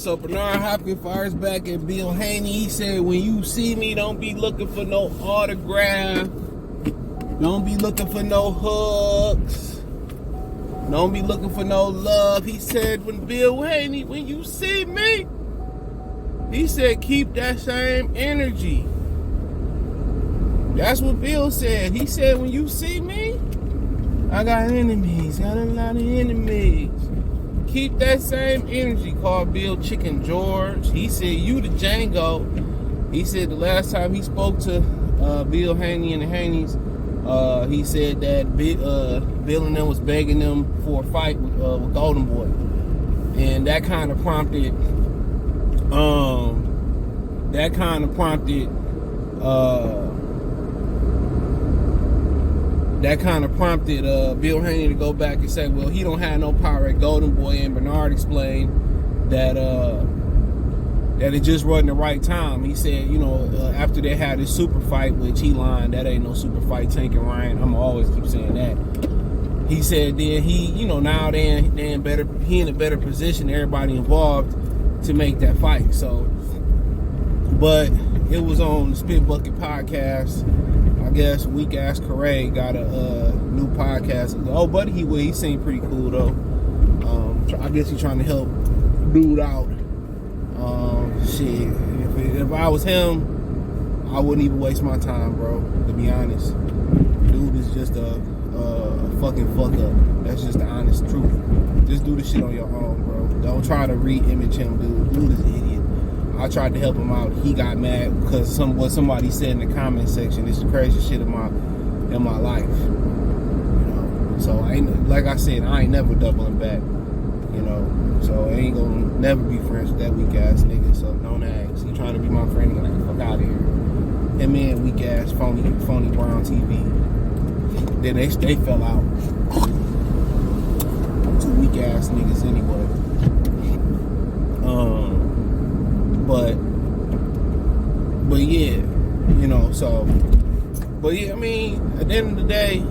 So Bernard Hopkins fires back at Bill Haney. He said, when you see me, don't be looking for no autograph. Don't be looking for no hugs. Don't be looking for no love. He said, when Bill Haney, when you see me, he said, keep that same energy. That's what Bill said. He said, when you see me, I got enemies. Got a lot of enemies. Keep that same energy. Called Bill Chicken George. He said, you the Django. He said the last time he spoke to Bill Haney and the Haneys, he said that Bill and them was begging them for a fight with Golden Boy. And that kind of prompted Bill Haney to go back and say, well, he don't have no power at Golden Boy, and Bernard explained that it just wasn't the right time. He said, after they had this super fight, which he lied, that ain't no super fight, Tank and Ryan. I'm always keep saying that. He said then he, now they in a better position, everybody involved, to make that fight. So, but it was on the Spit Bucket podcast. I guess Weak Ass Correa got a new podcast. Oh, buddy, he seemed pretty cool though. I guess he's trying to help dude out. Shit, if I was him, I wouldn't even waste my time, bro. To be honest, dude is just a fucking fuck up. That's just the honest truth. Just do the shit on your own, bro. Don't try to re-image him, dude. Dude is an idiot. I tried to help him out. He got mad because what somebody said in the comment section. It's the craziest shit in my life. So like I said, I ain't never doubling back. So I ain't gonna never be friends with that weak ass nigga. So don't ask. He trying to be my friend, he gonna fuck out of here. Him and weak ass phony Brown TV. Then they fell out. Two weak ass niggas anyway. But yeah, but yeah, I mean, at the end of the day,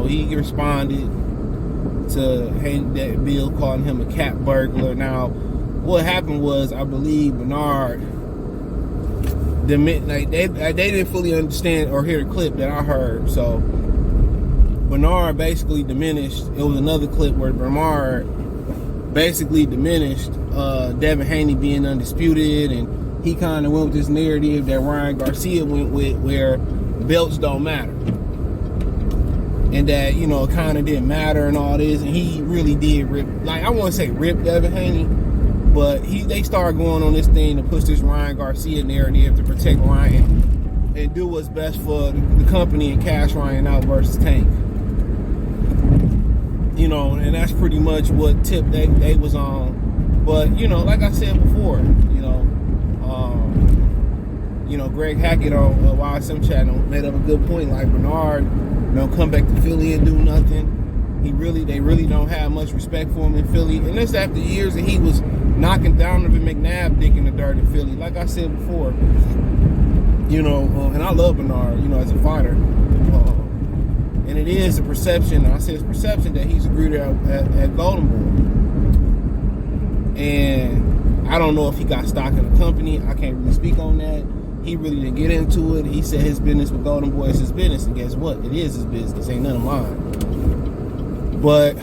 he responded to that Bill calling him a cat burglar. Now, what happened was, I believe Bernard, they didn't fully understand or hear the clip that I heard. So Bernard basically diminished. It was another clip where Bernard basically diminished Devin Haney being undisputed, and he kind of went with this narrative that Ryan Garcia went with, where belts don't matter, and that it kind of didn't matter and all this. And he really did rip, like, I want to say rip Devin Haney, but they started going on this thing to push this Ryan Garcia narrative to protect Ryan and do what's best for the company and cash Ryan out versus Tank. And that's pretty much what tip they was on. But, like I said before, Greg Hackett on YSM channel made up a good point. Like, Bernard don't come back to Philly and do nothing. They really don't have much respect for him in Philly. And that's after years that he was knocking Donovan McNabb dick in the dirt in Philly. Like I said before, and I love Bernard, as a fighter. And it is a perception, I say it's perception, that he's agreed at Golden Boy. And I don't know if he got stock in the company. I can't really speak on that. He really didn't get into it. He said his business with Golden Boy is his business. And guess what? It is his business. Ain't none of mine. But,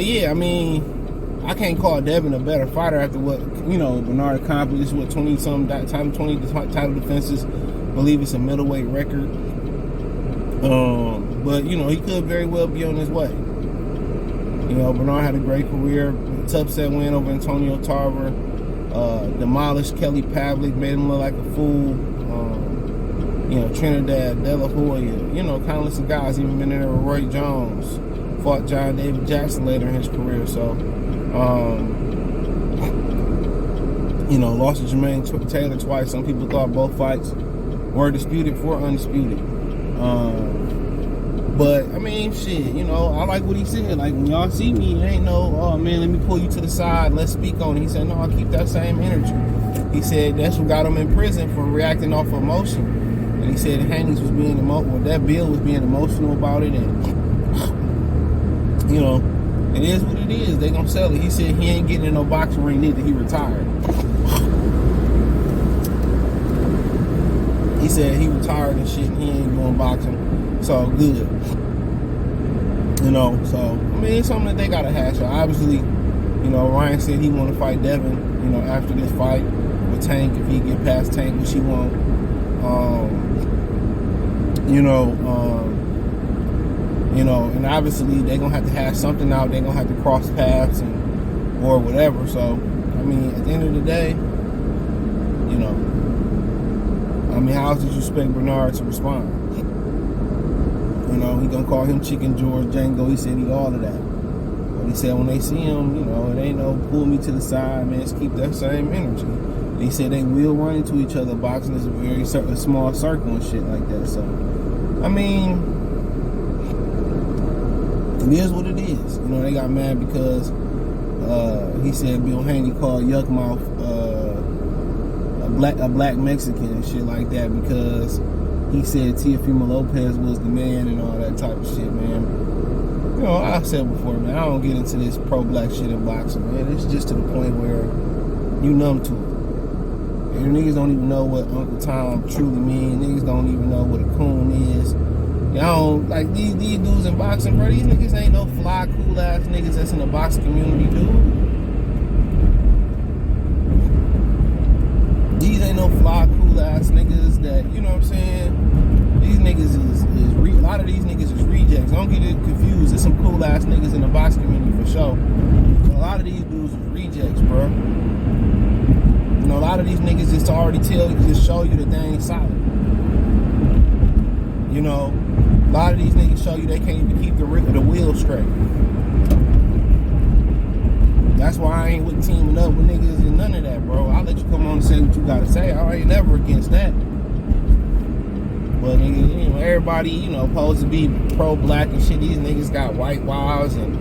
yeah, I mean, I can't call Devin a better fighter after what, Bernard accomplished with 20 title defenses. I believe it's a middleweight record. But, he could very well be on his way. Bernard had a great career. Tough set win over Antonio Tarver. Demolished Kelly Pavlik, made him look like a fool. Trinidad, De La Hoya, countless of guys, even been there with Roy Jones. Fought John David Jackson later in his career. So, lost to Jermaine Taylor twice. Some people thought both fights were disputed for undisputed. But, I mean, shit, I like what he said. Like, when y'all see me, it ain't no, oh, man, let me pull you to the side, let's speak on it. He said, no, I'll keep that same energy. He said that's what got him in prison for reacting off emotion. And he said Haney's was being that Bill was being emotional about it, and you know, it is what it is. They gonna sell it. He said he ain't getting in no boxing ring neither. He retired. He said he retired and shit, and he ain't doing boxing. So good. You know, so I mean, it's something that they gotta hash out. Obviously, you know, Ryan said he want to fight Devin. You know, after this fight with Tank, if he get past Tank, which he won't. You know, and obviously they're gonna have to hash something out. They're gonna have to cross paths or whatever. So, I mean, at the end of the day, you know, I mean, how else did you expect Bernard to respond? You know, he gonna call him Chicken George, Django. He said he all of that. But he said when they see him, you know, it ain't no pull me to the side, man. Just keep that same energy. And he said they will run into each other. Boxing is a very small circle and shit like that. So, I mean, it is what it is. You know, they got mad because he said Bill Haney called Yuck Mouth a black Mexican and shit like that because he said Teofimo Lopez was the man and all that type of shit, man. You know, I've said before, man, I don't get into this pro-black shit in boxing, man. It's just to the point where you numb to it. And niggas don't even know what Uncle Tom truly means. Niggas don't even know what a coon is. Y'all don't, like, these dudes in boxing, bro, these niggas ain't no fly, cool-ass niggas that's in the boxing community, dude. These ain't no fly, cool-ass niggas that, you know what I'm saying? These niggas is a lot of these niggas is rejects. Don't get it confused. There's some cool-ass niggas in the boxing community for sure. But a lot of these dudes is rejects, bro. You know, a lot of these niggas just already just show you that they ain't solid. You know, a lot of these niggas show you they can't even keep the wheel straight. That's why I ain't with teaming up with niggas and none of that, bro. I'll let you come on and say what you gotta say. I ain't never against that. But nigga, you know, everybody, you know, supposed to be pro-black and shit. These niggas got white wives and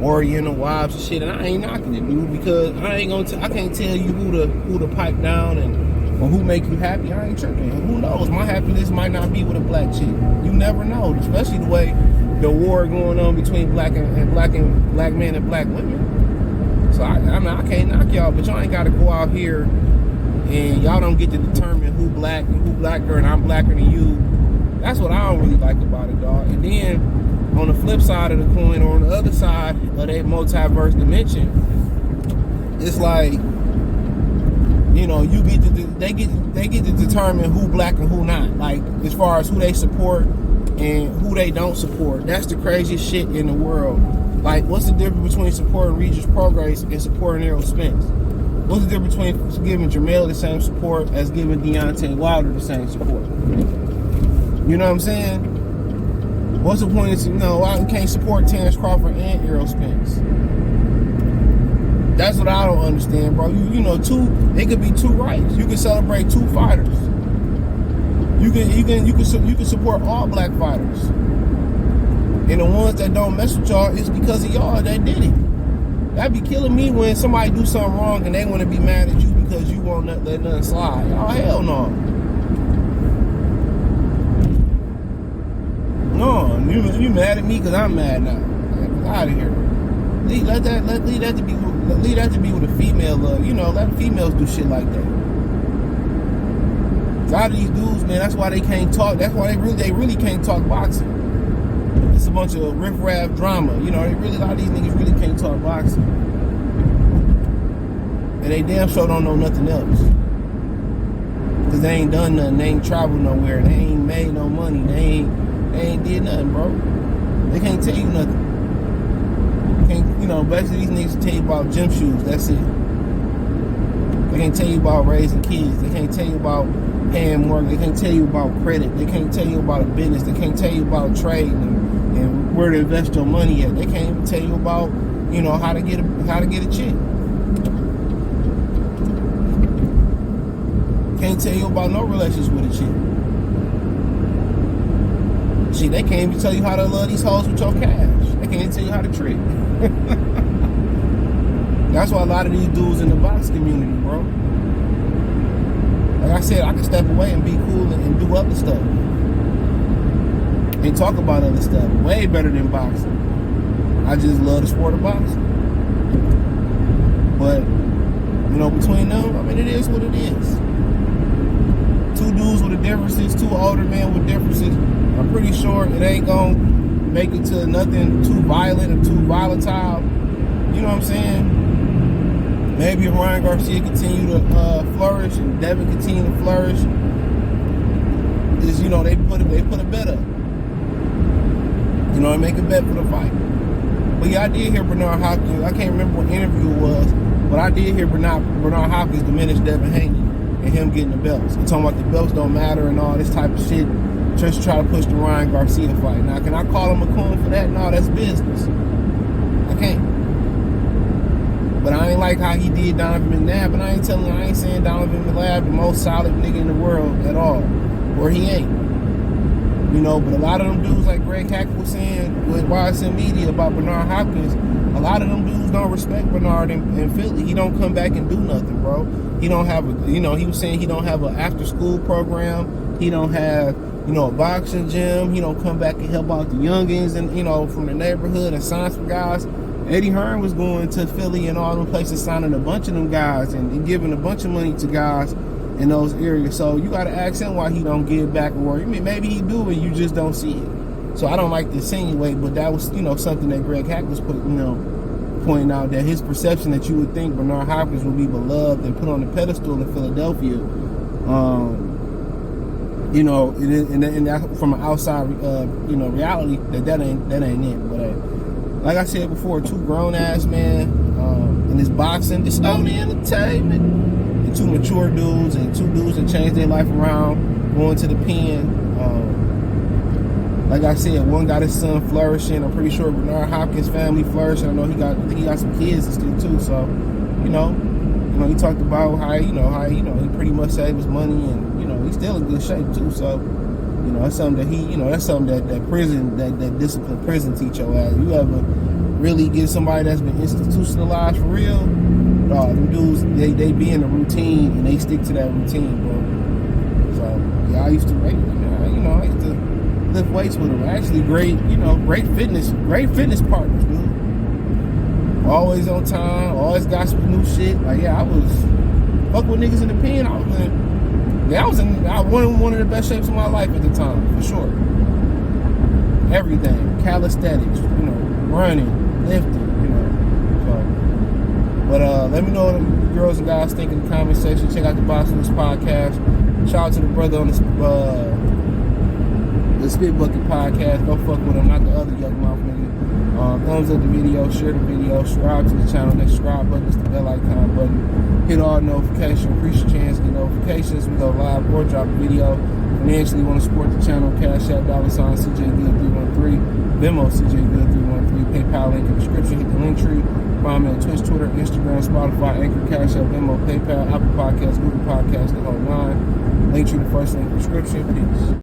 Oriental wives and shit, and I ain't knocking it, dude, because I can't tell you who to pipe down or who make you happy. I ain't tripping. Who knows? My happiness might not be with a black chick. You never know, especially the way the war going on between black men and black women. So I mean, I can't knock y'all, but y'all ain't got to go out here and y'all don't get to determine who black and who blacker and I'm blacker than you. That's what I don't really like about it, dog. And then on the flip side of the coin, or on the other side of that multiverse dimension, it's like, you know, they get to determine who black and who not. Like, as far as who they support and who they don't support. That's the craziest shit in the world. Like, what's the difference between supporting Regis Prograis and supporting Errol Spence? What's the difference between giving Jermell the same support as giving Deontay Wilder the same support? You know what I'm saying? What's the point of, you know, I can't support Terrence Crawford and Errol Spence? That's what I don't understand, bro. You know, it could be two rights. You can celebrate two fighters. You can support all black fighters. And the ones that don't mess with y'all, it's because of y'all that did it. That'd be killing me when somebody do something wrong and they want to be mad at you because you won't let nothing slide. Oh, hell no. No, you mad at me because I'm mad now. Get out of here. Leave that to be with a female. You know, let the females do shit like that. A lot of these dudes, man, that's why they can't talk. That's why they really can't talk boxing. It's a bunch of riff-raff drama. You know, a lot of these niggas really can't talk boxing. And they damn sure don't know nothing else. Because they ain't done nothing. They ain't traveled nowhere. They ain't made no money. They ain't did nothing, bro. They can't tell you nothing. You know, basically these niggas tell you about gym shoes. That's it. They can't tell you about raising kids. They can't tell you about paying mortgage. They can't tell you about credit. They can't tell you about a business. They can't tell you about trade and where to invest your money at. They can't even tell you about, you know, how to get a chick. Can't tell you about no relations with a chick. See, they can't even tell you how to love these hoes with your cash. They can't even tell you how to trick. That's why a lot of these dudes in the box community, bro. Like I said, I can step away and be cool and do other stuff. And talk about other stuff. Way better than boxing. I just love the sport of boxing. But, you know, between them, I mean, it is what it is. Two dudes with differences, two older men with differences. I'm pretty sure it ain't gonna make it to nothing too violent or too volatile. You know what I'm saying? Maybe if Ryan Garcia continue to flourish and Devin continue to flourish, is, you know, they put a bet up. You know, and make a bet for the fight. But yeah, I did hear Bernard Hopkins. I can't remember what interview it was, but I did hear Bernard Hopkins diminish Devin Haney and him getting the belts. He's talking about the belts don't matter and all this type of shit. Just try to push the Ryan Garcia fight. Now, can I call him a coon for that? No, that's business. I can't. But I ain't like how he did Donovan McNabb, and I ain't saying Donovan McNabb the most solid nigga in the world at all, or he ain't. You know, but a lot of them dudes, like Greg Hackett was saying with YSN Media about Bernard Hopkins, a lot of them dudes don't respect Bernard in Philly. He don't come back and do nothing, bro. He don't have a, you know, he was saying he don't have an after school program. He don't have, you know, a boxing gym. He don't come back and help out the youngins and, you know, from the neighborhood and sign some guys. Eddie Hearn was going to Philly and all them places, signing a bunch of them guys and giving a bunch of money to guys in those areas. So you got to ask him why he don't give back or I mean, maybe he do and you just don't see it. So I don't like to insinuate, but that was, you know, something that Greg Hack was pointing out, that his perception that you would think Bernard Hopkins would be beloved and put on the pedestal in Philadelphia, you know, and that from an outside, you know, reality, that ain't it. But like I said before, two grown ass men in this boxing, it's only entertainment. And two mature dudes and two dudes that changed their life around, going to the pen. Like I said, one got his son flourishing. I'm pretty sure Bernard Hopkins' family flourishing. I know I think he got some kids and stuff too. So, you know, he talked about how he pretty much saved his money and, you know, he's still in good shape too. So, you know, that's something that prison, that disciplined prison teach your ass. You ever really get somebody that's been institutionalized for real? Them dudes, they be in a routine and they stick to that routine, bro. So yeah, I used to lift weights with them. Actually, great fitness partners, dude. Always on time, always got some new shit. Like, yeah, I was fuck with niggas in the pen. I was in one of the best shapes of my life at the time, for sure. Everything, calisthenics, you know, running, lifting, you know. So, but let me know what the girls and guys think in the comment section. Check out the Boxing News podcast. Shout out to the brother on the Spit Bucket podcast. Go fuck with him, not the other young mouth nigga. Thumbs up the video, share the video, subscribe to the channel. That subscribe button is the bell icon button. Hit all notifications, increase your chance to get notifications. We go live or drop a video. Financially want to support the channel, Cash App, $CJGood313, Venmo, CJGood313, PayPal link in the description. Hit the link tree. Find me on Twitch, Twitter, Instagram, Spotify, Anchor, Cash App, Venmo, PayPal, Apple Podcasts, Google Podcasts, the whole nine. Link tree, the first link in the description. Peace.